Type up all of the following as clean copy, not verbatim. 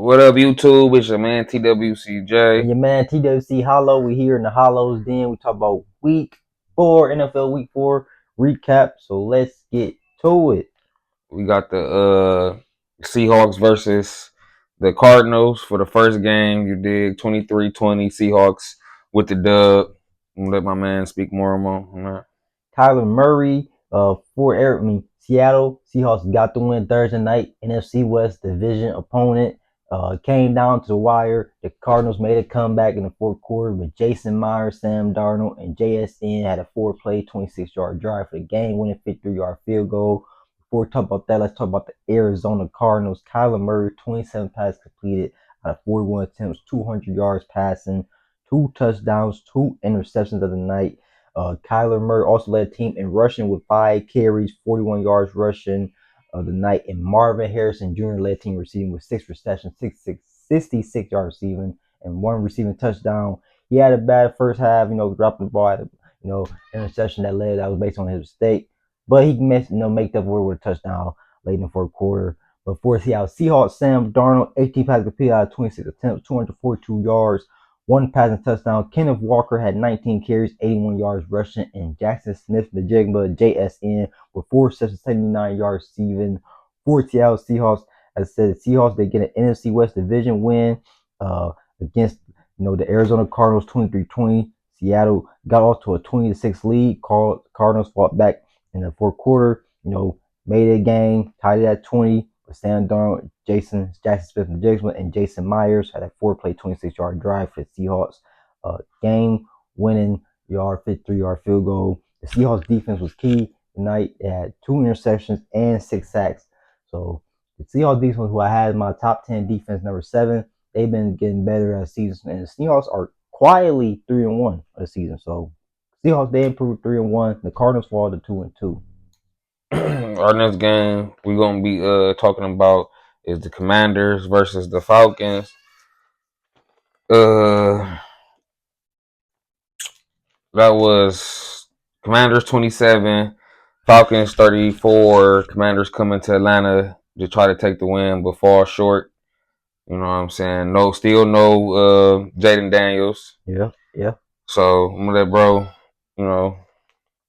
What up, YouTube? It's your man And TWCJ. your man TWC Hollow. We here in the Hollows Den. We talk about week 4, NFL week 4 recap. So let's get to it. We got the Seahawks versus the Cardinals for the first game. You dig 23-20 Seahawks with the dub. I'm gonna let my man speak more on that. Kyler Murray, Seattle Seahawks got the win Thursday night. NFC West division opponent. Came down to the wire. The Cardinals made a comeback in the fourth quarter with Jason Myers, Sam Darnold, and JSN had a 4-play, 26-yard drive for the game-winning 53-yard field goal. Before we talk about that, let's talk about the Arizona Cardinals. Kyler Murray, 27 passes completed out of 41 attempts, 200 yards passing, 2 touchdowns, 2 interceptions of the night. Kyler Murray also led the team in rushing with 5 carries, 41 yards rushing of the night. And Marvin Harrison Jr. led the team receiving with 6 receptions, 66 yards receiving, and 1 receiving touchdown. He had a bad first half, dropping the ball at interception that was based on his mistake. But he can make up for it with a touchdown late in the fourth quarter. But for Seahawks, Sam Darnold, 18 passes completed out of 26 attempts, 242 yards, 1 passing touchdown. Kenneth Walker had 19 carries, 81 yards rushing, and Jackson Smith-Njigba, JSN, with 4 receptions, 79 yards receiving. For Seattle Seahawks, as I said, the Seahawks, they get an NFC West division win against the Arizona Cardinals 23-20. Seattle got off to a 20-6 lead. Cardinals fought back in the fourth quarter, made it a game, tied it at 20. Sam Darnold, Jackson Smith-Njigba, and Jason Myers had a 4-play, 26-yard drive for the Seahawks. Game-winning 53-yard field goal. The Seahawks defense was key tonight. They had 2 interceptions and 6 sacks. So the Seahawks defense, who I had in my top 10 defense, number 7, they've been getting better as season. And the Seahawks are quietly 3-1 of the season. So Seahawks, they improved 3-1. The Cardinals fall to 2-2. Our next game we're gonna be talking about is the Commanders versus the Falcons. That was Commanders 27, Falcons 34. Commanders coming to Atlanta to try to take the win, but fall short. You know what I'm saying? Still no Jaden Daniels. Yeah. So I'm gonna let bro,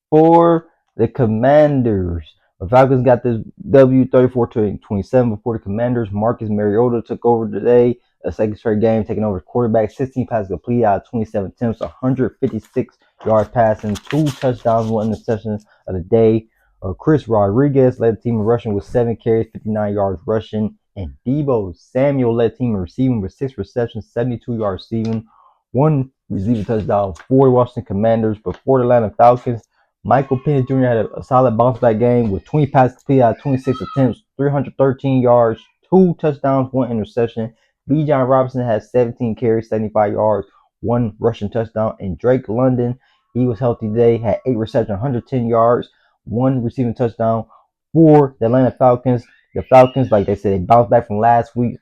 For the Commanders, the Falcons got this W 34-27 before the Commanders. Marcus Mariota took over today, a second straight game, taking over quarterback. 16 passes completed out of 27 attempts, 156 yards passing, 2 touchdowns, 1 interception of the day. Chris Rodriguez led the team in rushing with 7 carries, 59 yards rushing. And Deebo Samuel led the team in receiving with 6 receptions, 72 yards receiving, 1 receiving touchdown for the Washington Commanders. But for the Atlanta Falcons, Michael Penix Jr. had a solid bounce back game with 20 passes completed out of 26 attempts, 313 yards, 2 touchdowns, 1 interception. Bijan Robinson had 17 carries, 75 yards, 1 rushing touchdown. And Drake London, he was healthy today, had 8 receptions, 110 yards, 1 receiving touchdown for the Atlanta Falcons. The Falcons, like they said, they bounced back from last week.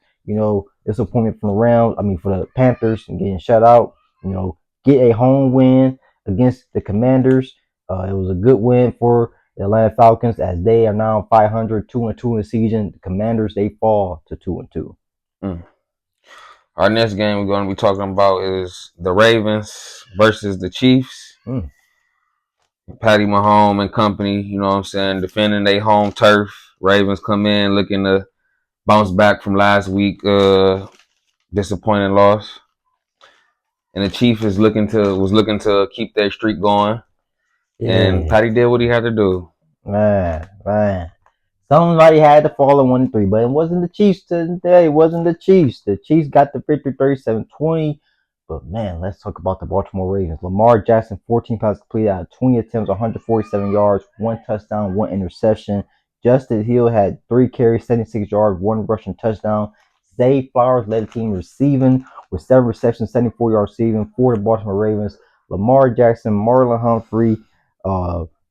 Disappointment from for the Panthers and getting shut out. Get a home win against the Commanders. It was a good win for the Atlanta Falcons as they are now 500, 2-2 in the season. The Commanders, they fall to 2-2. Our next game we're going to be talking about is the Ravens versus the Chiefs. Patty Mahomes and company, you know what I'm saying, defending their home turf. Ravens come in looking to bounce back from last week disappointing loss. And the Chiefs was looking to keep their streak going. Yeah. And Patty did what he had to do. Man. Somebody had to fall in 1-3, but it wasn't the Chiefs today. It wasn't the Chiefs. The Chiefs got the victory 37-20. But man, let's talk about the Baltimore Ravens. Lamar Jackson, 14 passes completed out of 20 attempts, 147 yards, 1 touchdown, 1 interception. Justin Hill had 3 carries, 76 yards, 1 rushing touchdown. Zay Flowers led the team receiving with 7 receptions, 74 yards receiving for the Baltimore Ravens. Lamar Jackson, Marlon Humphrey,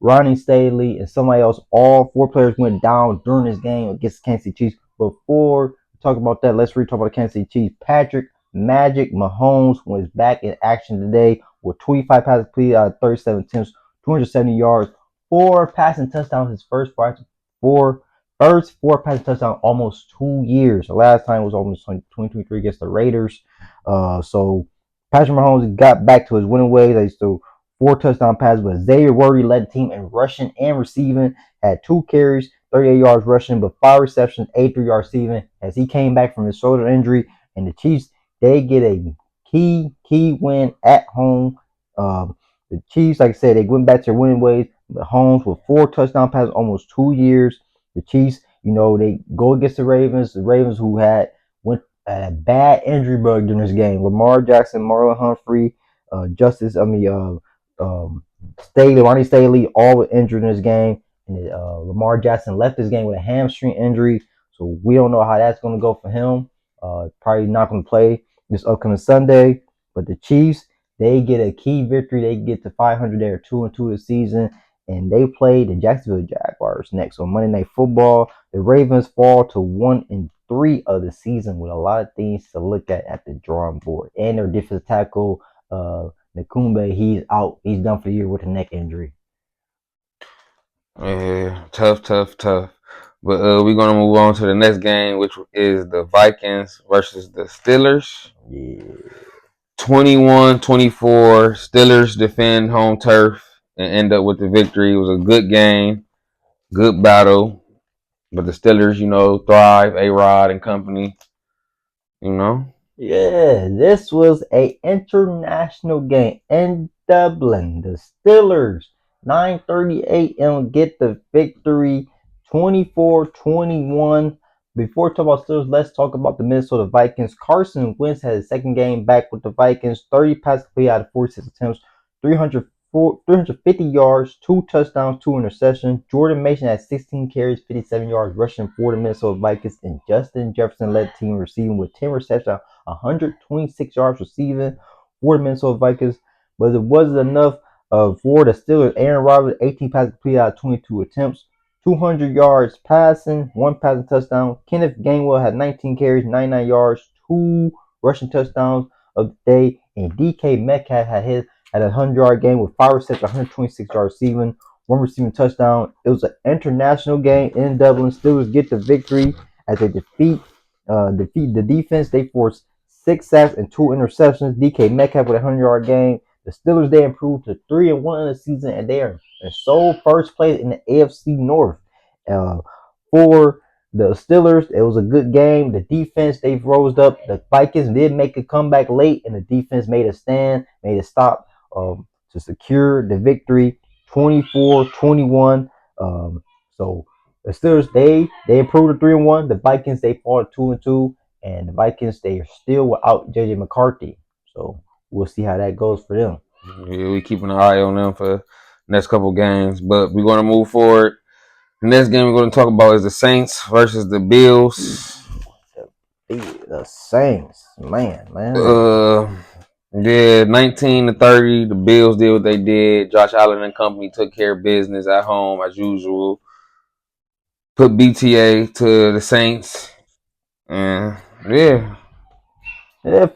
Ronnie Staley, and somebody else, all 4 players went down during this game against the Kansas City Chiefs. Before we talk about that, let's talk about the Kansas City Chiefs. Patrick Magic Mahomes was back in action today with 25 passes completed out of 37 attempts, 270 yards, 4 passing touchdowns, his first 4 First 4 passing touchdown almost 2 years. The last time was almost 2023 against the Raiders. So Patrick Mahomes got back to his winning ways. They still 4 touchdown passes, but Xavier Worthy led the team in rushing and receiving. Had 2 carries, 38 yards rushing, but 5 receptions, 83 yards receiving. As he came back from his shoulder injury, and the Chiefs they get a key win at home. The Chiefs, like I said, they went back to their winning ways. Mahomes with 4 touchdown passes, almost 2 years. The Chiefs, they go against the Ravens. The Ravens who went a bad injury bug during this game. Lamar Jackson, Marlon Humphrey, Ronnie Staley, all were injured in this game. And Lamar Jackson left this game with a hamstring injury, so we don't know how that's going to go for him. Probably not going to play this upcoming Sunday. But the Chiefs, they get a key victory. They get to 500. They're 2-2 this season, and they play the Jacksonville Jaguars next on Monday Night Football. The Ravens fall to 1-3 of the season with a lot of things to look at the drawing board. And their defensive tackle, Nakumbe, he's out. He's done for the year with a neck injury. Yeah, tough. But we're gonna move on to the next game, which is the Vikings versus the Steelers. Yeah. 21-24. Steelers defend home turf and end up with the victory. It was a good game, good battle. But the Steelers, thrive. A-Rod and company, Yeah, this was a international game in Dublin. The Steelers, 9:30 a.m. get the victory, 24-21. Before talking about Steelers, let's talk about the Minnesota Vikings. Carson Wentz had his second game back with the Vikings, 30 passes completed out of 46 attempts, 350 yards, 2 touchdowns, 2 interceptions. Jordan Mason had 16 carries, 57 yards rushing for the Minnesota Vikings, and Justin Jefferson led the team receiving with 10 receptions, 126 yards receiving for the Minnesota Vikings, but it wasn't enough for the Steelers. Aaron Rodgers, 18 passes completed out of 22 attempts, 200 yards passing, 1 passing touchdown. Kenneth Gainwell had 19 carries, 99 yards, 2 rushing touchdowns of the day, and DK Metcalf had a 100-yard game with 5 receptions, 126 yards receiving, 1 receiving touchdown. It was an international game in Dublin. Steelers get the victory as they defeat the defense. They forced 6 sacks and 2 interceptions. DK Metcalf with a 100-yard game. The Steelers, they improved to 3-1 in the season, and they are in sole first place in the AFC North. For the Steelers, it was a good game. The defense, they've rose up. The Vikings did make a comeback late, and the defense made a stand, made a stop to secure the victory, 24-21. So the Steelers, they improved to 3-1. The Vikings, they fall to 2-2, and the Vikings, they are still without JJ McCarthy. So we'll see how that goes for them. Yeah, we keeping an eye on them for next couple games. But we're gonna move forward. The next game we're gonna talk about is the Saints versus the Bills. The Saints, man. Yeah, 19-30. The Bills did what they did. Josh Allen and company took care of business at home as usual. Put BTA to the Saints. And yeah.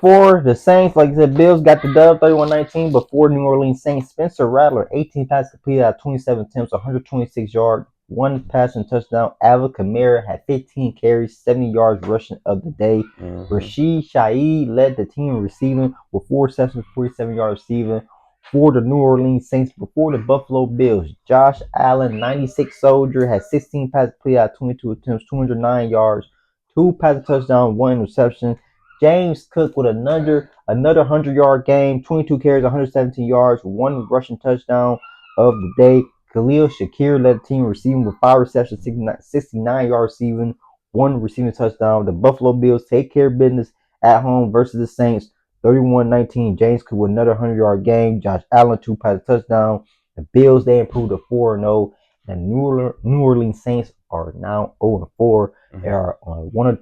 For the Saints, like I said, Bills got the dub 31-19 before New Orleans Saints. Spencer Rattler, 18 passes completed out of 27 attempts, 126 yards, 1 passing touchdown. Alvin Kamara had 15 carries, 70 yards rushing of the day. Rashid Shaheed led the team receiving with 4 receptions, 47 yards receiving for the New Orleans Saints. Before the Buffalo Bills, Josh Allen, 96 soldier, had 16 passes completed out of 22 attempts, 209 yards, 2 passing touchdowns, 1 reception. James Cook with another 100-yard game, 22 carries, 117 yards, 1 rushing touchdown of the day. Khalil Shakir led the team receiving with 5 receptions, 69 yards receiving, 1 receiving touchdown. The Buffalo Bills take care of business at home versus the Saints, 31-19. James Cook with another 100-yard game. Josh Allen, 2 passing touchdowns. The Bills, they improved to 4-0. The New Orleans Saints are now 0-4. They are on one of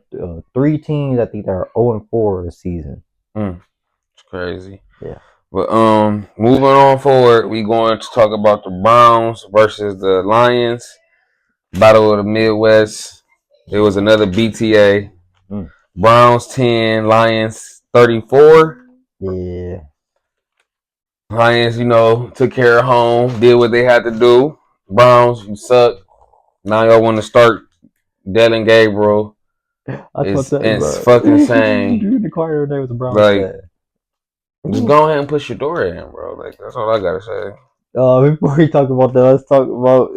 3 teams. I think they are 0-4 this season. It's crazy. Yeah. But moving on forward, we going to talk about the Browns versus the Lions. Battle of the Midwest. It was another BTA. Browns 10, Lions 34. Yeah. Lions, took care of home, did what they had to do. Browns, you suck. Now y'all want to start Dylan Gabriel I thought that, is bro. fucking Who insane. drew the corner today was a Browns Like, fan. just go ahead and push your door in, bro. Like, that's all I gotta say. Before we talk about that, let's talk about.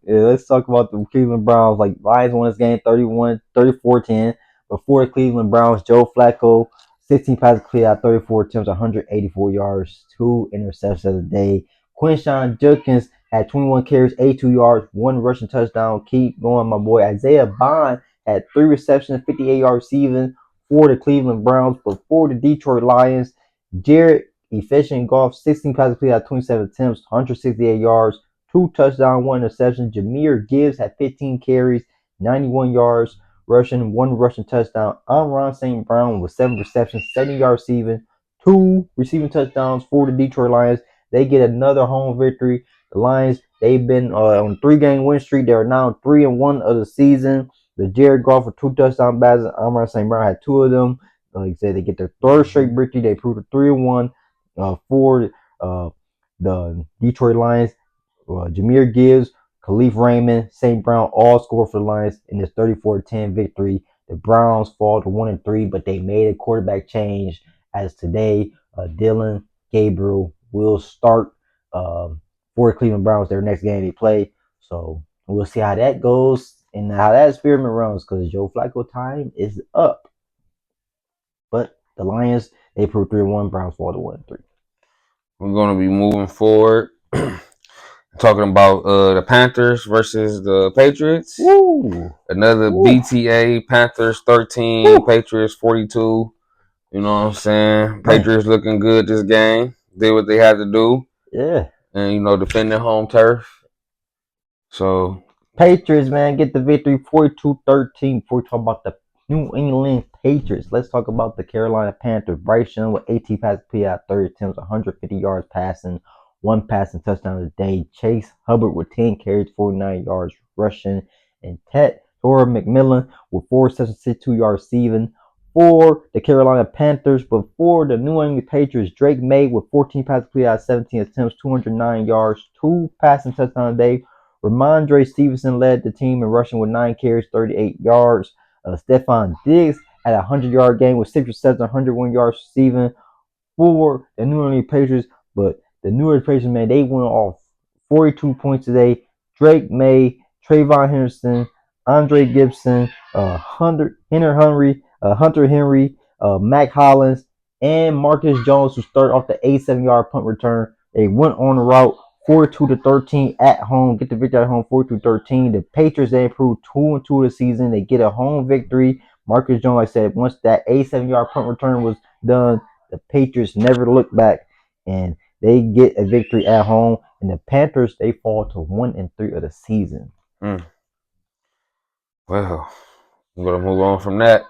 Let's talk about the Cleveland Browns. Like Lions won this game 34-10. Before the Cleveland Browns, Joe Flacco, 16 passes completed at 34 attempts, 184 yards, 2 interceptions of the day. Quinshawn Judkins had 21 carries, 82 yards, 1 rushing touchdown. Keep going, my boy. Isaiah Bond had 3 receptions, 58 yards receiving for the Cleveland Browns. Before the Detroit Lions, Jared Efficient Golf, 16 passes completed at 27 attempts, 168 yards, 2 touchdowns, 1 interception. Jameer Gibbs had 15 carries, 91 yards rushing, 1 rushing touchdown. Amon St. Brown with 7 receptions, 70 yards receiving, 2 receiving touchdowns for the Detroit Lions. They get another home victory. The Lions, they've been on a 3-game win streak. They are now 3-1 of the season. The Jared Goff with 2 touchdown passes. Amon St. Brown had 2 of them. Like I said, they get their third straight victory. They proved a 3-1 for the Detroit Lions. Jameer Gibbs, Khalif Raymond, St. Brown all scored for the Lions in this 34-10 victory. The Browns fall to 1-3, but they made a quarterback change as today. Dylan Gabriel will start for the Cleveland Browns their next game they play. So we'll see how that goes and how that experiment runs because Joe Flacco time is up. But the Lions, they proved 3-1, Browns fall to 1-3. We're gonna be moving forward. Talking about the Panthers versus the Patriots. Woo! Another Woo! BTA, Panthers 13, Woo! Patriots 42. You know what I'm saying? Man. Patriots looking good this game. Did what they had to do. Yeah. And, defending home turf. So, Patriots, man, get the victory 42-13. Before we talk about the New England Patriots, let's talk about the Carolina Panthers. Bryce Young with 18 passes completed, 30 attempts, 150 yards passing, 1 passing touchdown a day. Chase Hubbard with 10 carries, 49 yards rushing. And Tora McMillan with 4 receptions, 62 yards receiving for the Carolina Panthers. But for the New England Patriots, Drake May with 14 passes completed, 17 attempts, 209 yards, 2 passing touchdowns a day. Ramondre Stevenson led the team in rushing with 9 carries, 38 yards. Stephon Diggs had a 100-yard game with 6 receptions, 101 yards receiving for the New England Patriots. But the New England Patriots, man, they went off 42 points today. Drake May, Trayvon Henderson, Andre Gibson, Hunter Henry, Mac Hollins, and Marcus Jones, who started off the 87-yard punt return. They went on the route 42-13 at home. Get the victory at home 42-13. The Patriots, they improved 2-2 of the season. They get a home victory. Marcus Jones, like I said, once that 87-yard punt return was done, the Patriots never looked back, and they get a victory at home. And the Panthers, they fall to 1-3 of the season. well, I'm going to move on from that.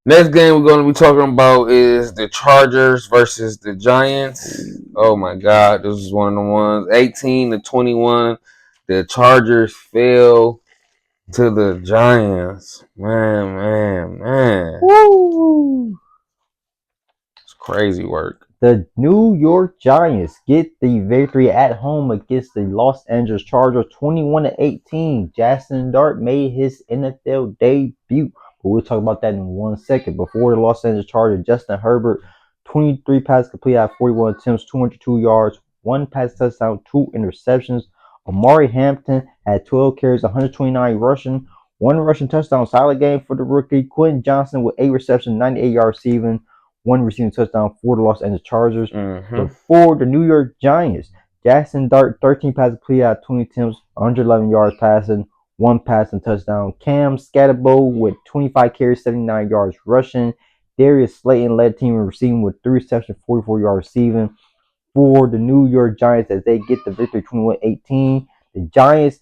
Next game we're going to be talking about is the Chargers versus the Giants. Oh my God, this is one of the ones. 18-21. The Chargers fell to the Giants. Man. Woo! It's crazy work. The New York Giants get the victory at home against the Los Angeles Chargers 21-18. Jackson Dart made his NFL debut. But we'll talk about that in 1 second. Before the Los Angeles Chargers, Justin Herbert, 23 passes completed at 41 attempts, 202 yards, 1 pass touchdown, 2 interceptions. Amari Hampton had 12 carries, 129 rushing, 1 rushing touchdown. Solid game for the rookie. Quentin Johnson with 8 receptions, 98 yards receiving, 1 receiving touchdown for the Los Angeles Chargers. But for the New York Giants, Jackson Dart, 13 passes completed out of 20 attempts, 111 yards passing, 1 passing touchdown. Cam Scatterbo with 25 carries, 79 yards rushing. Darius Slayton led the team in receiving with 3 receptions, 44 yards receiving for the New York Giants as they get the victory 21-18. The Giants,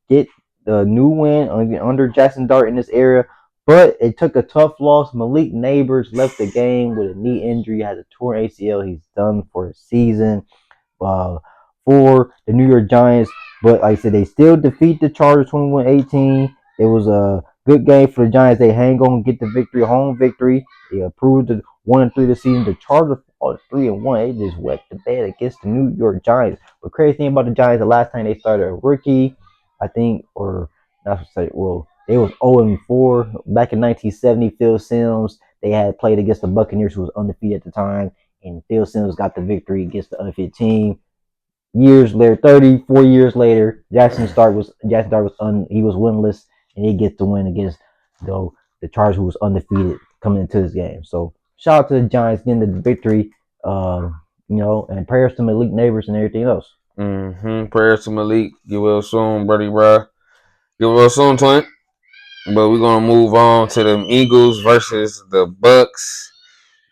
get the new win under Jackson Dart in this area. But it took a tough loss. Malik Neighbors left the game with a knee injury, has a torn ACL. He's done for the season for the New York Giants. But like I said, they still defeat the Chargers 21-18. It was a good game for the Giants. They hang on, get the victory, home victory. They approved the 1-3 this season. The Chargers are 3-1. They just wet the bed against the New York Giants. But crazy thing about the Giants, the last time they started a rookie, I think, or not to say, well, They was 0-4 back in 1970. Phil Simms, they had played against the Buccaneers, who was undefeated at the time, and Phil Simms got the victory against the undefeated team. Years later, 34 years later, Jackson Dart was he was winless, and he gets the win against the Chargers, who was undefeated coming into this game. So shout out to the Giants getting the victory, and prayers to Malik Neighbors and everything else. Prayers to Malik. Get well soon, buddy, bro. Get well soon, twin. But we're gonna move on to the Eagles versus the Bucks.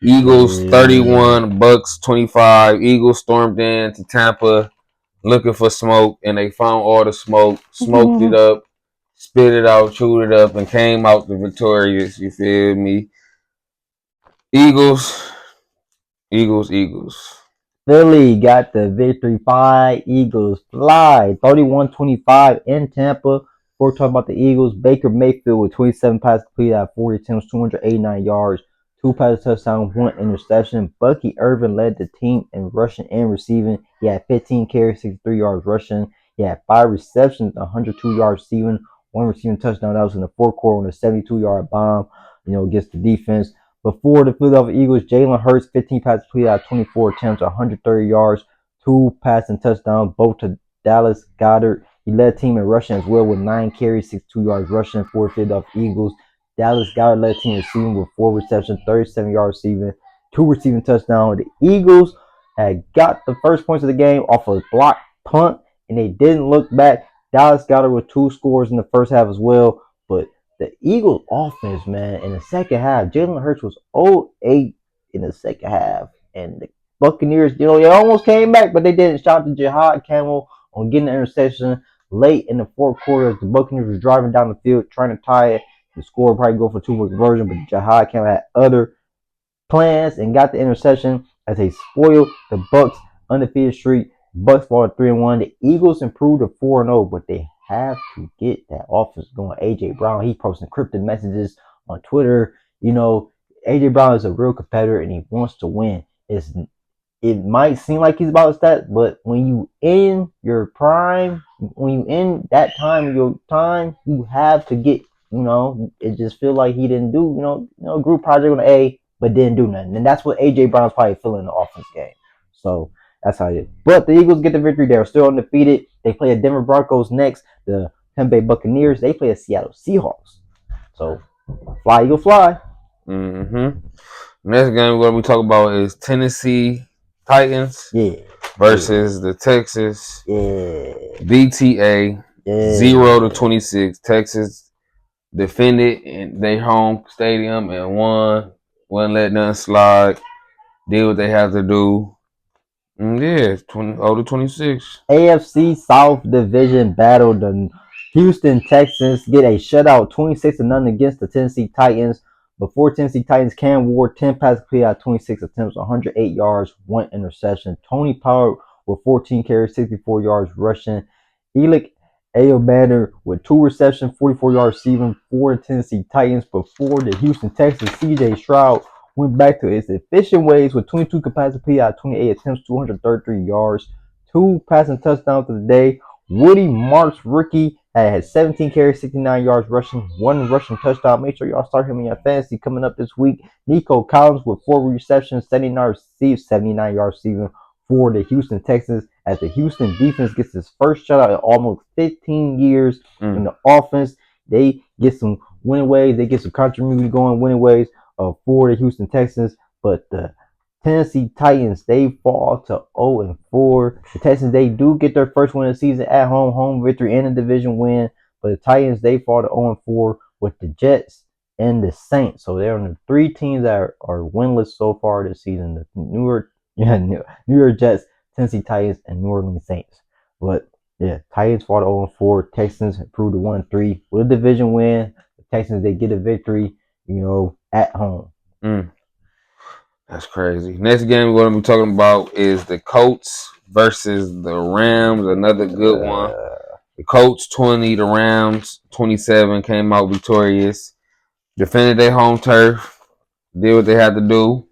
Eagles 31, Bucks 25. Eagles stormed into Tampa looking for smoke, and they found all the smoke, smoked it up, spit it out, chewed it up, and came out the victorious. You feel me? Eagles. Philly got the victory. Eagles fly. 31-25 in Tampa. Before talking about the Eagles, Baker Mayfield with 27 passes completed at 40 attempts, 289 yards, 2 passing touchdowns, 1 interception. Bucky Irvin led the team in rushing and receiving. He had 15 carries, 63 yards rushing. He had 5 receptions, 102 yards receiving, 1 receiving touchdown. That was in the fourth quarter on a 72-yard bomb, against the defense. Before the Philadelphia Eagles, Jalen Hurts, 15 passes completed out of 24 attempts, 130 yards, 2 passing touchdowns, both to Dallas Goedert. He led the team in rushing as well with 9 carries, 62 yards rushing for the Philadelphia Eagles. Dallas Goedert led the team receiving with 4 receptions, 37 yards receiving, 2 receiving touchdowns. The Eagles had got the first points of the game off a blocked punt, and they didn't look back. Dallas Goedert with 2 scores in the first half as well, but the Eagles offense, man, in the second half, Jalen Hurts was 0-8 in the second half. And the Buccaneers, they almost came back, but they didn't. Shout out to Jahad Campbell on getting the interception late in the fourth quarter as the Buccaneers were driving down the field trying to tie it. The score would probably go for 2-point conversion, but Jahad Campbell had other plans and got the interception as they spoiled the Bucks' undefeated streak. Bucks fall to 3-1. The Eagles improved to 4-0, but they have to get that offense going. AJ Brown, he posting encrypted messages on Twitter. AJ Brown is a real competitor and he wants to win. It might seem like he's about stats, but when you in your prime, when you in that time of your time, you have to get. It just feel like he didn't do group project on A, but didn't do nothing, and that's what AJ Brown's probably feeling in the offense game. So that's how it is. But the Eagles get the victory. They're still undefeated. They play the Denver Broncos next. The Tampa Bay Buccaneers. They play the Seattle Seahawks. So fly, Eagle, fly. Next game we're going to be talking about is Tennessee Titans versus the Texas BTA 0-26. Texas defended in their home stadium and won. Wouldn't let nothing slide. Did what they have to do. 20-26. AFC South Division battle. The Houston Texans get a shutout 26-0 against the Tennessee Titans. Before Tennessee Titans, Cam Ward 10 passes completed out of 26 attempts, 108 yards, 1 interception. Tony Pollard with 14 carries, 64 yards rushing. Elick Ayobanner with 2 receptions, 44 yards receiving for the Tennessee Titans. Before the Houston Texans, CJ Stroud went back to its efficient ways with 22 capacity out of 28 attempts, 233 yards, 2 passing touchdowns of the day. Woody Marks, rookie, had 17 carries, 69 yards rushing, 1 rushing touchdown. Make sure y'all start him in your fantasy coming up this week. Nico Collins with 4 receptions, 79 yards receiving for the Houston Texans as the Houston defense gets its first shutout in almost 15 years in the offense. They get some winning ways. They get some continuity going winning ways for the Houston Texans. But the Tennessee Titans, they fall to 0-4. The Texans, they do get their first win of the season at home victory and a division win. But the Titans, they fall to 0-4 with the Jets and the Saints. So they're on the 3 teams that are winless so far this season. The New York Jets, Tennessee Titans, and New Orleans Saints. But yeah, Titans fall to 0-4. Texans improved to 1-3 with a division win. The Texans, they get a victory, at home. That's crazy. Next game we're going to be talking about is the Colts versus the Rams. Another good one. The Colts 20, the Rams 27 came out victorious. Defended their home turf. Did what they had to do.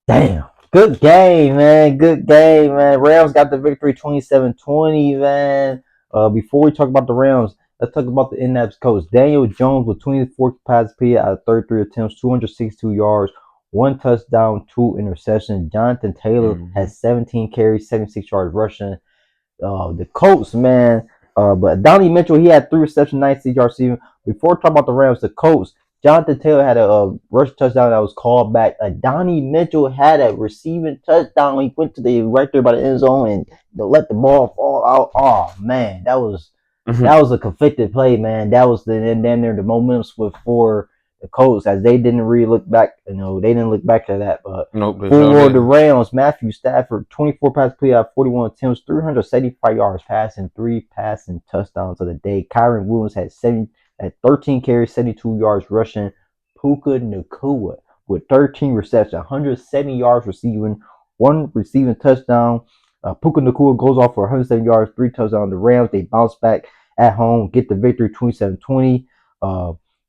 Damn. Good game, man. Rams got the victory 27-20, man. Before we talk about the Rams, Let's talk about the in-depth coach. Daniel Jones with 24 passes completed out of 33 attempts, 262 yards, 1 touchdown, 2 interceptions. Jonathan Taylor has 17 carries, 76 yards rushing. The Colts, man. But Donnie Mitchell, he had 3 receptions, 96 yards receiving. Before talking about the Rams, the Colts, Jonathan Taylor had a rush touchdown that was called back. Donnie Mitchell had a receiving touchdown. He went to the right there by the end zone and let the ball fall out. Oh man, that was a conflicted play, man. That was then there the momentum switch for the Colts as they didn't really look back. They didn't look back to that. But for the Rams, Matthew Stafford, 24 passes completed out of 41 attempts, 375 yards passing, 3 passing touchdowns of the day. Kyron Williams had 13 carries, 72 yards rushing. Puka Nacua with 13 receptions, 170 yards receiving, 1 receiving touchdown. Puka Nacua goes off for 107 yards, 3 touchdowns. The Rams, they bounce back at home, get the victory 27-20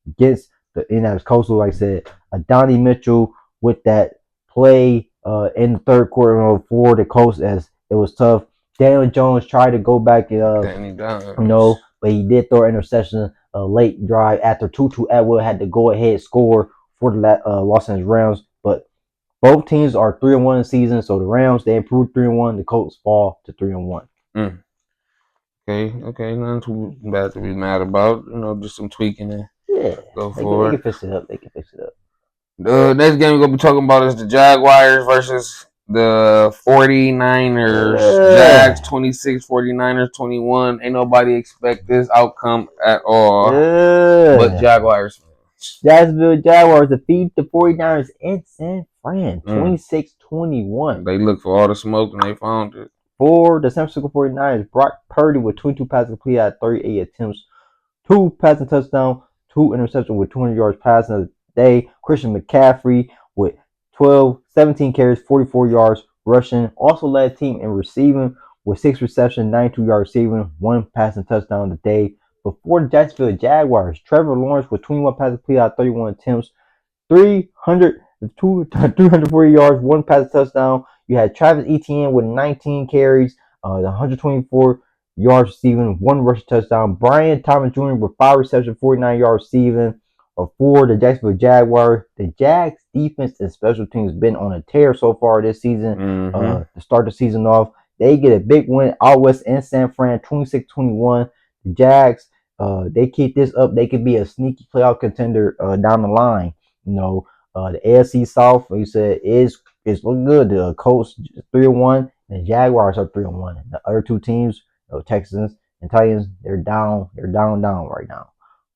against the Indianapolis Coastal. Like I said, Donnie Mitchell with that play in the third quarter for the Coast as it was tough. Daniel Jones tried to go back, but he did throw an interception late drive after Tutu Atwell had to go ahead score for the Los Angeles Rams. But both teams are 3-1 in the season, so the Rams, they improved 3-1. The Colts fall to 3-1. Okay, nothing too bad to be mad about. Just some tweaking and go for it. They can fix it up. The next game we're going to be talking about is the Jaguars versus the 49ers. Jags 26, 49ers 21. Ain't nobody expect this outcome at all. But Jaguars fans. Jacksonville Jaguars defeat the 49ers in San Fran 26-21. They looked for all the smoke and they found it. For the San Francisco 49ers, Brock Purdy with 22 passes completed out of 38 attempts, 2 passing touchdowns, 2 interceptions with 200 yards passing of the day. Christian McCaffrey with 17 carries, 44 yards rushing. Also led the team in receiving with 6 receptions, 92 yards receiving, 1 passing touchdown of the day. Before the Jacksonville Jaguars, Trevor Lawrence with 21 passes completed out of 31 attempts, 340 yards, 1 passing touchdown. You had Travis Etienne with 19 carries, 124 yards receiving, 1 rushing touchdown. Brian Thomas Jr. with 5 receptions, 49 yards receiving. For the Jacksonville Jaguars, the Jags defense and special teams been on a tear so far this season. To start the season off, they get a big win out west in San Fran, 26-21. The Jags, they keep this up, they could be a sneaky playoff contender down the line. The AFC South, like you said, is looking good. The Colts 3-1, and the Jaguars are 3-1. The other 2 teams, Texans and Titans, they're down right now.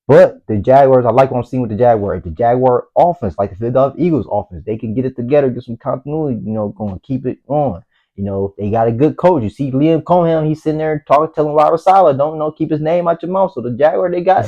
But the Jaguars, I like what I'm seeing with the Jaguars. The Jaguar offense, like the Philadelphia Eagles offense, they can get it together, get some continuity, going keep it on. They got a good coach. You see Liam Cohen, he's sitting there telling Robert Saleh, don't keep his name out your mouth. So the Jaguars, they got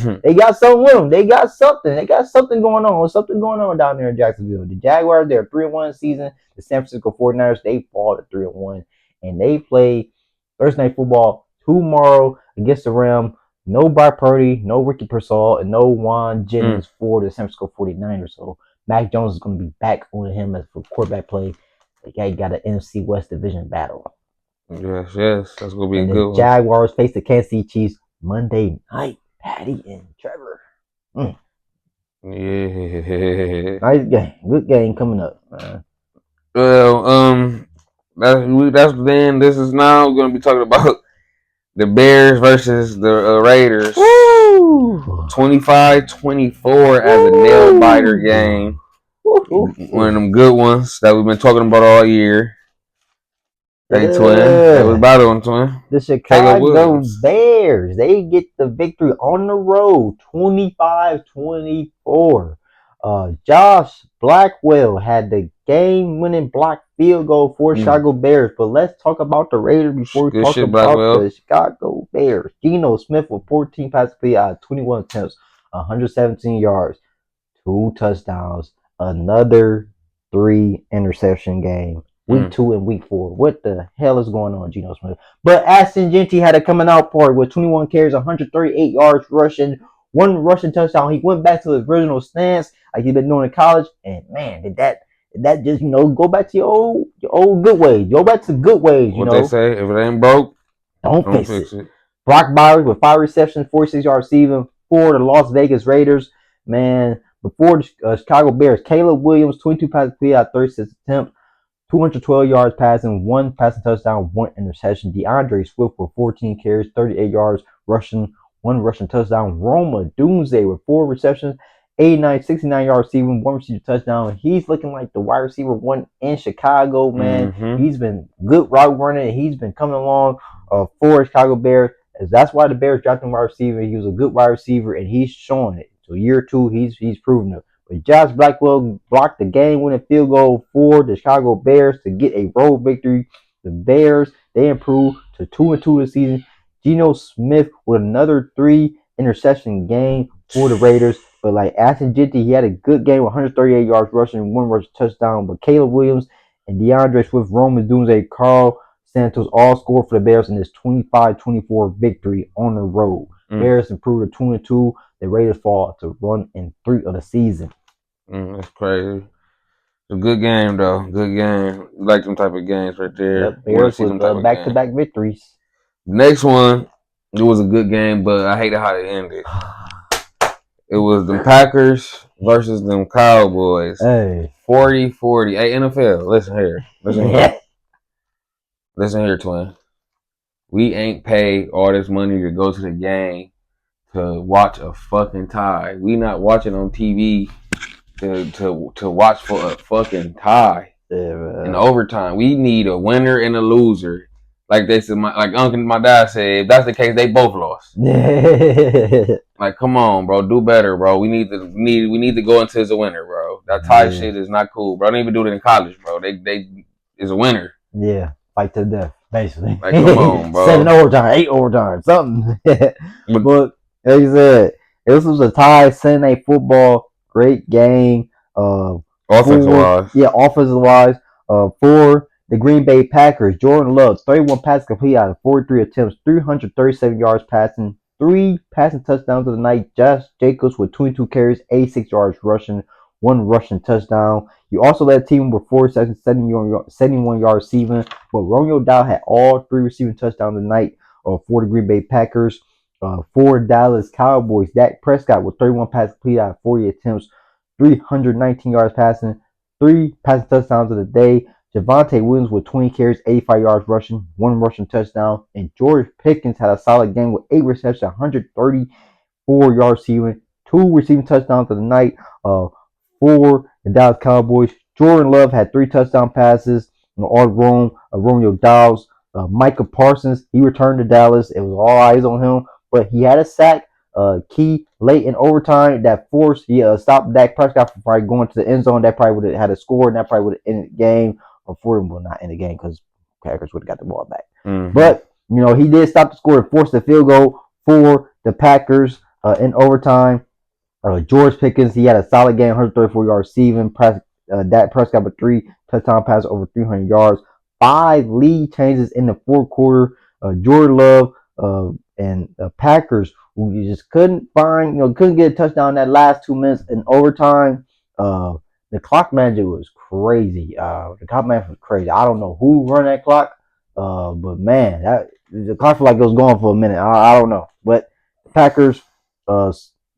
something with them. They got something going on. There's something going on down there in Jacksonville. The Jaguars, they're 3-1 season. The San Francisco 49ers, they fall to 3-1. And they play Thursday Night Football tomorrow against the Rams. No Brock Purdy, no Ricky Pearsall, and no Juan Jennings for the San Francisco 49ers. So Mac Jones is going to be back on him as for quarterback play. They got an NFC West division battle. Yes. That's going to be a good one. The Jaguars face the Kansas City Chiefs Monday night. Patty and Trevor. Yeah. Nice game. Good game coming up, man. Well, that's then. This is now going to be talking about the Bears versus the Raiders. 25-24 as a nail biter game. One of them good ones that we've been talking about all year. Hey, twin. That was about on twin. The Chicago Bears, they get the victory on the road, 25-24. Josh Blackwell had the game-winning block field goal for Chicago Bears. But let's talk about the Raiders before we talk about the Chicago Bears. Geno Smith with 14 passes completed out of 21 attempts, 117 yards, 2 touchdowns, another 3 interception game. Week 2 and week 4. What the hell is going on, Geno Smith? But Ashton Jeanty had a coming out party with 21 carries, 138 yards rushing, 1 rushing touchdown. He went back to his original stance like he'd been doing in college. And man, did that just go back to your old good ways. Go back to good ways. What they say, if it ain't broke, don't fix it. Brock Bowers with 5 receptions, 46 yards receiving for the Las Vegas Raiders. Man, before the Chicago Bears, Caleb Williams, 22 passes completed out 36 attempts, 212 yards passing, 1 passing touchdown, 1 interception. DeAndre Swift with 14 carries, 38 yards rushing, 1 rushing touchdown. Roma Doomsday with 4 receptions, 69 yards receiving, 1 receiving touchdown. He's looking like the wide receiver 1 in Chicago, man. Mm-hmm. He's been good route running. He's been coming along for Chicago Bears. That's why the Bears drafted him wide receiver. He was a good wide receiver, and he's showing it. So year 2, he's proven it. But Josh Blackwell blocked the game-winning field goal for the Chicago Bears to get a road victory. The Bears, they improved to 2-2 this season. Geno Smith with another 3 interception game for the Raiders. But like Ashton Jitty, he had a good game, 138 yards rushing, 1 rushing touchdown. But Caleb Williams and DeAndre Swift, Roman Doomsday, Carl Santos all scored for the Bears in this 25-24 victory on the road. Bears improved to 2-2. The Raiders fall to 1-3 of the season. That's crazy. It's a good game, though. Good game. You like them type of games right there. Yep, Bears with back-to-back victories. Next one, it was a good game, but I hated how it ended. It was the Packers versus them Cowboys. Hey. 40-40. Hey, NFL, listen here. Listen here, twin. We ain't paid all this money to go to the game to watch a fucking tie. We not watching on TV to watch for a fucking tie. Yeah, in overtime. We need a winner and a loser. Like they said, my dad said, if that's the case, they both lost. Like, come on, bro, do better, bro. We need to go into as a winner, bro. That tie shit is not cool, bro. I don't even do it in college, bro. They is a winner. Yeah, fight to the death, basically. Like, come on, bro. 7 overtime, 8 overtime, something. But like you said, this was a tie Sunday football. Great game. Offensive-wise. Yeah, offensive-wise. For the Green Bay Packers, Jordan Love, 31 passes complete out of 43 attempts, 337 yards passing, 3 passing touchdowns of the night. Josh Jacobs with 22 carries, 86 yards rushing, 1 rushing touchdown. He also led the team with 4 receptions, 71 yards receiving. But Romeo Dow had all 3 receiving touchdowns tonight for the Green Bay Packers. For Dallas Cowboys, Dak Prescott with 31 passes completed out of 40 attempts, 319 yards passing, 3 passing touchdowns of the day. Javonte Williams with 20 carries, 85 yards rushing, 1 rushing touchdown. And George Pickens had a solid game with 8 receptions, 134 yards receiving, 2 receiving touchdowns of the night for the Dallas Cowboys. Jordan Love had 3 touchdown passes. All Romeo Dobbs. Micah Parsons, he returned to Dallas. It was all eyes on him, but he had a sack key late in overtime that forced stopped Dak Prescott from probably going to the end zone. That probably would have had a score, and that probably would have ended the game. Well, not in the game because Packers would have got the ball back. But he did stop the score and force the field goal for the Packers in overtime. George Pickens, he had a solid game, 134 yards receiving. Dak Prescott with 3 touchdown passes over 300 yards. 5 lead changes in the fourth quarter. Jordan Love and the Packers, who you just couldn't find, couldn't get a touchdown in that last 2 minutes in overtime. The clock manager was crazy. The clock manager was crazy. I don't know who run that clock, but man, the clock felt like it was going for a minute. I don't know, but the Packers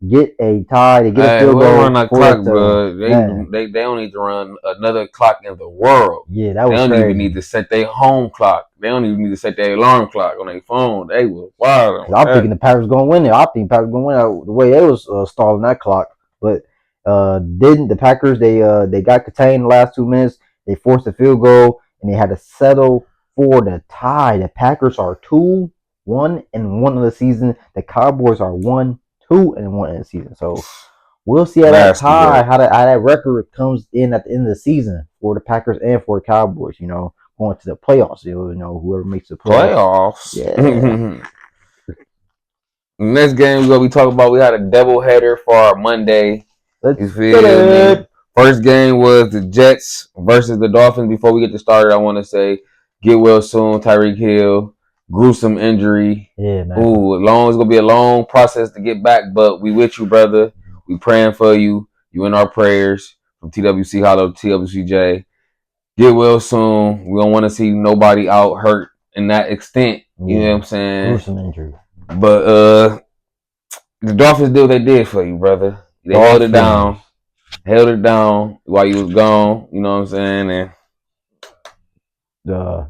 get a tie. They get a field goal. Run that clock, bro. They don't need to run another clock in the world. Yeah, that was They don't crazy. even need to set their home clock. They don't even need to set their alarm clock on their phone. They was wild. I'm thinking the Packers going to win it. I think the Packers going to win the way they was stalling that clock. But didn't the Packers, they got contained the last 2 minutes. They forced a field goal, and they had to settle for the tie. The Packers are 2-1-1 of the season. The Cowboys are 1-2-1 of the season. So we'll see how that tie, how that record comes in at the end of the season for the Packers and for the Cowboys. Going to the playoffs. Whoever makes the playoffs. Yeah. Next game we're gonna be talking about. We had a doubleheader for our Monday. Let's get it. First game was the Jets versus the Dolphins. Before we get started, I want to say, get well soon, Tyreek Hill. Gruesome injury. Yeah, man. It's gonna be a long process to get back, but we with you, brother. We praying for you. You in our prayers from TWC Hollow to TWCJ. Get well soon. We don't want to see nobody out hurt in that extent. You know what I'm saying? Gruesome injury. But the Dolphins did what they did for you, brother. They held it down while you was gone. You know what I'm saying? And the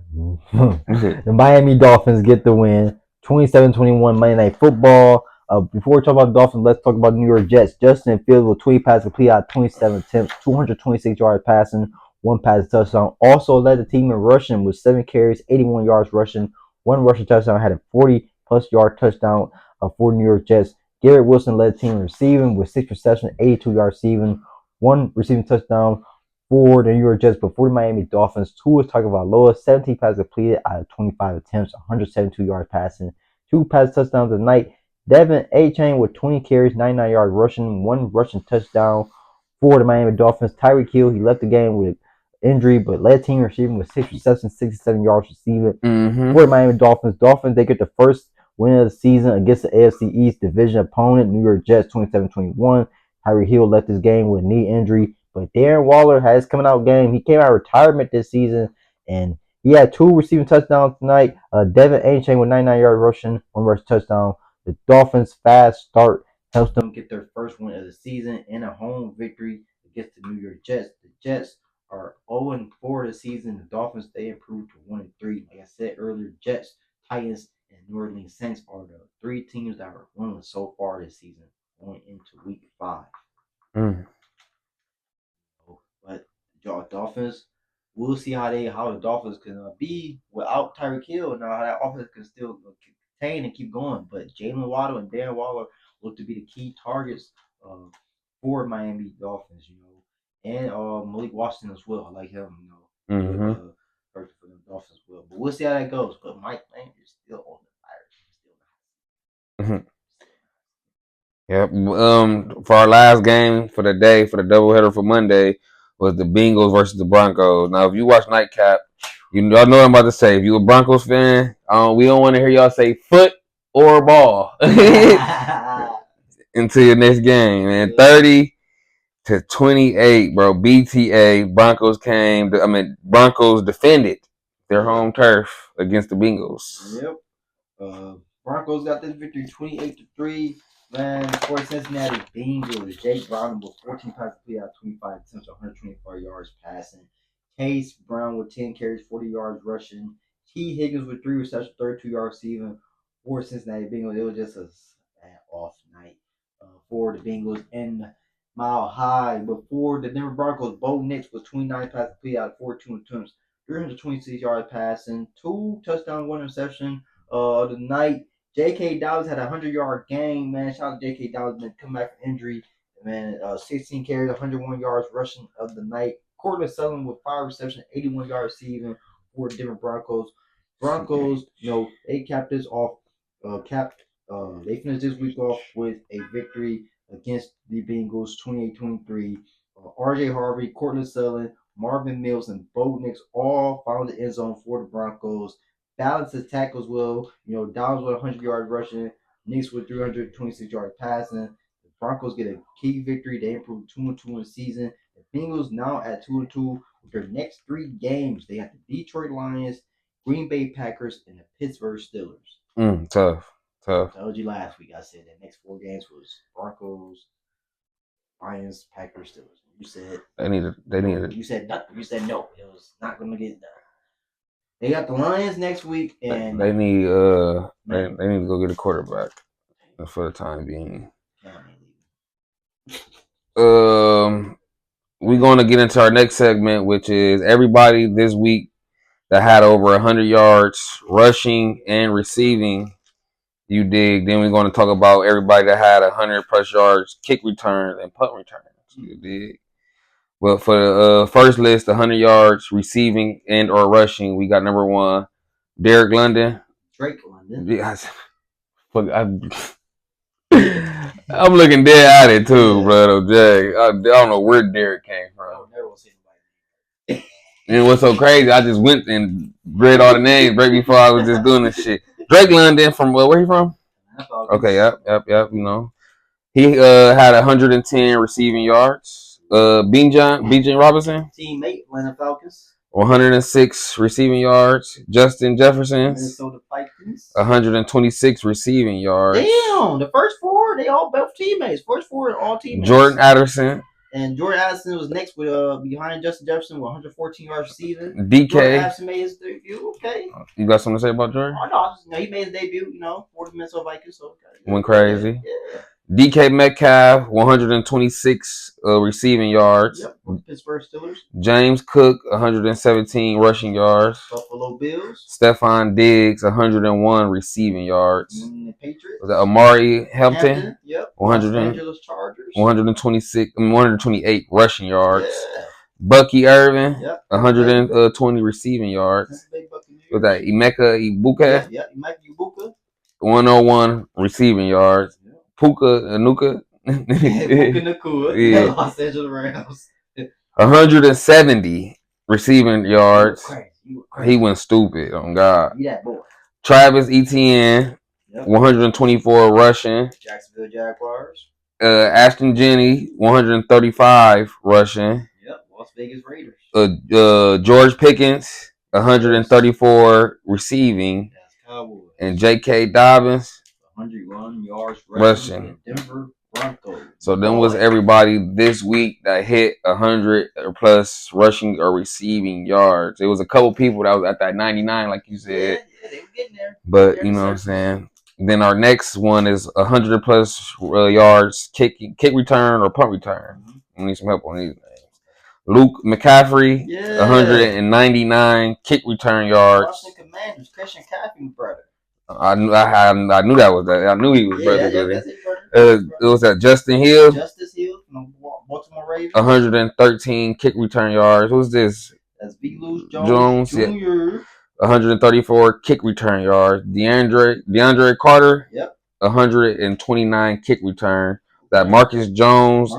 Miami Dolphins get the win, 27-21 Monday Night Football. Before we talk about the Dolphins, let's talk about the New York Jets. Justin Fields with 20 passes complete out of 27 attempts, 226 yards passing, one pass touchdown. Also led the team in rushing with 7 carries, 81 yards rushing, one rushing touchdown. Had a 40-plus yard touchdown for New York Jets. Garrett Wilson led the team in receiving with 6 receptions, 82 yards receiving, one receiving touchdown for the New York Jets. But for the Miami Dolphins, Tua Tagovailoa, 17 passes completed out of 25 attempts, 172 yards passing, 2 pass touchdowns tonight. Devin A-Chain with 20 carries, 99 yards rushing, 1 rushing touchdown for the Miami Dolphins. Tyreek Hill, he left the game with injury, but led team receiving with 6 receptions, 67 yards receiving for the Miami Dolphins. Dolphins, they get the first win of the season against the AFC East division opponent, New York Jets, 27-21. Tyreek Hill left this game with knee injury. But Darren Waller has coming out game. He came out of retirement this season, and he had 2 receiving touchdowns tonight. Devin A-Chain with 99 yards rushing, 1 rushing touchdown. The Dolphins' fast start helps them get their first win of the season and a home victory against the New York Jets. The Jets are 0-4 this season. The Dolphins, they improved to 1-3. Like I said earlier, Jets, Titans, and New Orleans Saints are the 3 teams that are winning so far this season, going into week 5. But Dolphins, we'll see how the Dolphins can be without Tyreek Hill. Now how that offense can still contain and keep going. But Jalen Waddle and Darren Waller look to be the key targets for Miami Dolphins. And Malik Washington as well. I like him. Good person for the Dolphins as well. But we'll see how that goes. But Mike Lang is still on the fire. Yep. For our last game for the day, for the doubleheader for Monday, was the Bengals versus the Broncos. Now, if you watch Nightcap, y'all know what I'm about to say. If you a Broncos fan, we don't want to hear y'all say foot or ball until your next game, man. 30-28, bro. BTA. Broncos defended their home turf against the Bengals. Yep. Broncos got this victory 28-3. Man, for Cincinnati Bengals, Jake Brown with 14 passes completed out of 25 attempts, 124 yards passing. Case Brown with 10 carries, 40 yards rushing. T. Higgins with 3 receptions, 32 yards receiving for Cincinnati Bengals. It was just a bad off night for the Bengals and Mile High. But for the Denver Broncos, Bo Nix with 29 passes completed out of 42 attempts, 326 yards passing, 2 touchdowns, 1 interception. The night J.K. Dobbins had a 100-yard game, man. Shout out to J.K. Dobbins, man, come back from injury. Man, 16 carries, 101 yards rushing of the night. Cortland Sutherland with 5 receptions, 81 yards receiving for the Denver Broncos. Broncos, they capped this off. They finished this week off with a victory against the Bengals, 28-23. R.J. Harvey, Cortland Sutherland, Marvin Mills, and Bo Nix all found the end zone for the Broncos. Balance his tackles well. Downs with 100 yards rushing, Knicks with 326 yards passing. The Broncos get a key victory. They improved 2-2 in the season. The Bengals now at 2-2 with their next 3 games. They have the Detroit Lions, Green Bay Packers, and the Pittsburgh Steelers. Tough. I told you last week. I said the next 4 games was Broncos, Lions, Packers, Steelers. You said they needed. You said nothing. You said no. It was not going to get done. They got the Lions next week, and they need they need to go get a quarterback for the time being. We're going to get into our next segment, which is everybody this week that had over 100 yards rushing and receiving. You dig? Then we're going to talk about everybody that had 100+ yards kick returns and punt returns. You dig? But for the first list, 100 yards receiving and or rushing, we got number 1, Drake London. Yeah, I'm looking dead at it too, bro. Jay, I don't know where Derek came from. And what's so crazy, I just went and read all the names right before I was just doing this shit. Drake London from where he from? Okay, yep. He had 110 receiving yards. Bijan Robinson, teammate Atlanta Falcons. 106 receiving yards. Justin Jefferson, Minnesota Vikings. 126 receiving yards. Damn, the first four, they all both teammates. First four, all teammates. Jordan Addison. And Jordan Addison was next with behind Justin Jefferson with 114 yards receiving. DK. Jordan Addison made his debut. Okay. You got something to say about Jordan? Oh no, he made his debut. For the Minnesota Vikings. So went crazy. Yeah. DK Metcalf, 126 receiving yards. Yep. Pittsburgh Steelers. James Cook, 117 rushing yards. Buffalo Bills. Stephon Diggs, 101 receiving yards. Patriots. Amari Hampton, yep. 100, Los Angeles Chargers. 128 rushing yards. Yeah. Bucky Irvin, yep. 120 receiving yards. Was that Emeka Ibuka? Yeah, Emeka Ibuka. 101 receiving yards. Yeah. Puka Anuka. Puka Nakua. Yeah. Los Angeles Rams. 170 receiving yards. He went stupid on God. Yeah, boy. Travis Etienne, 124 rushing. Jacksonville Jaguars. Ashton Jenney, 135 rushing. Yep, Las Vegas Raiders. George Pickens, 134 receiving. That's Cowboys. And J.K. Dobbins, 101 yards rushing. Denver Broncos. So then was everybody this week that hit 100 or plus rushing or receiving yards. It was a couple people that was at that 99, like you said. Yeah, they were getting there. But you know what I'm saying. Then our next one is 100 plus yards kick return or punt return. We need some help on these names. Luke McCaffrey, 199 kick return yards. Washington Commanders, Christian McCaffrey's brother. I knew that was that. I knew he was brother. That's his brother. It was at Justin Hill. Justice Hill from Baltimore Ravens. 113 kick return yards. Who's this? That's B. Louis Jones Jr. Yeah. 134 kick return yards. DeAndre Carter. Yep. 129 kick return. That Marcus Jones,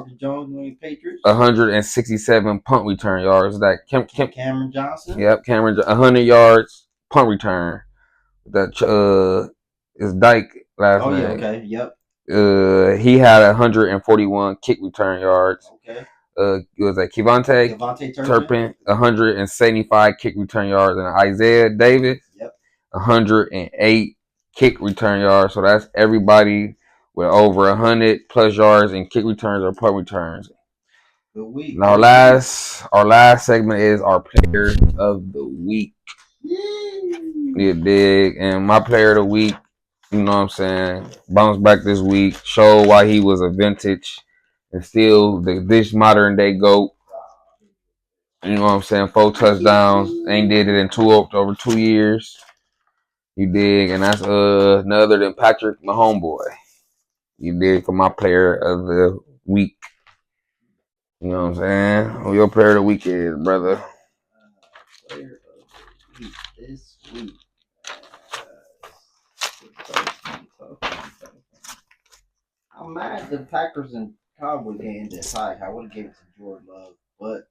Patriots. 167 punt return yards. That Cameron Johnson. Yep, Cameron 100 yards punt return. That is Dyke last name. Oh yeah, okay, yep. He had 141 kick return yards. Okay. It was like Kevontae Turpin, 175 kick return yards, and Isaiah Davis, 108 kick return yards. So that's everybody with over 100 plus yards in kick returns or punt returns. Good week. And our last segment is our player of the week. You dig? And my player of the week, you know what I'm saying, bounced back this week, showed why he was a vintage and still this modern day GOAT. You know what I'm saying? 4 touchdowns. Ain't did it in over 2 years. You dig? And that's none other than Patrick, my homeboy. You dig? For my player of the week. You know what I'm saying? Who your player of the week is, brother? Player of the week this week. I'm mad the Packers and Cowboys game this high. I would have given it to Jordan Love, but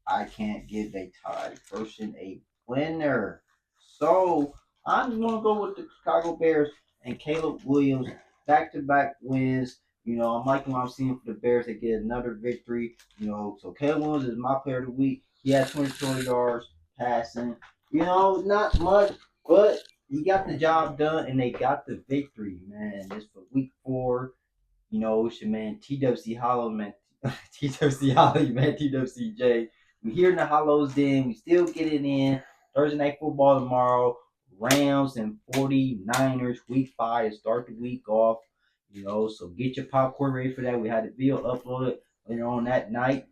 I can't give a tie person a winner. So I'm gonna go with the Chicago Bears and Caleb Williams back-to-back wins. I'm liking what I'm seeing for the Bears. They get another victory. So Caleb Williams is my player of the week. He had 22 yards passing. Not much, but he got the job done and they got the victory, man. It's for week 4. It's your man TWC Hollow, man. TWC Hollow, man. TWCJ. We here in the Hollows Den. We still getting in. Thursday night football tomorrow. Rams and 49ers, week 5 to start the week off. So get your popcorn ready for that. We had the video uploaded later on that night.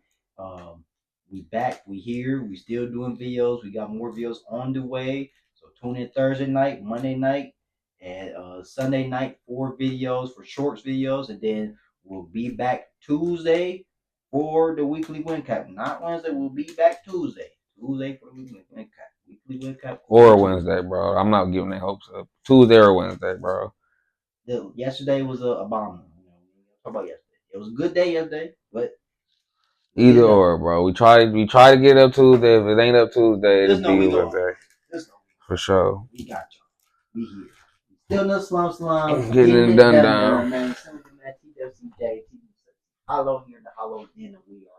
We back. We here. We still doing videos. We got more videos on the way. So tune in Thursday night, Monday night, and Sunday night for videos, for shorts videos. And then we'll be back Tuesday for the weekly win cap. Not Wednesday. We'll be back Tuesday. Tuesday for the weekly win cap. Weekly win cap. Or Wednesday, bro. I'm not giving their hopes up. Tuesday or Wednesday, bro. Yesterday was a bomb. Talk about yesterday. It was a good day yesterday, but either or, bro. We try to get up Tuesday. If it ain't up Tuesday, it'll be Wednesday. For sure. We got y'all. We here. Still no slum. Getting it done. Man. TWCJ. Hollow here in the Hollow Den, and we are.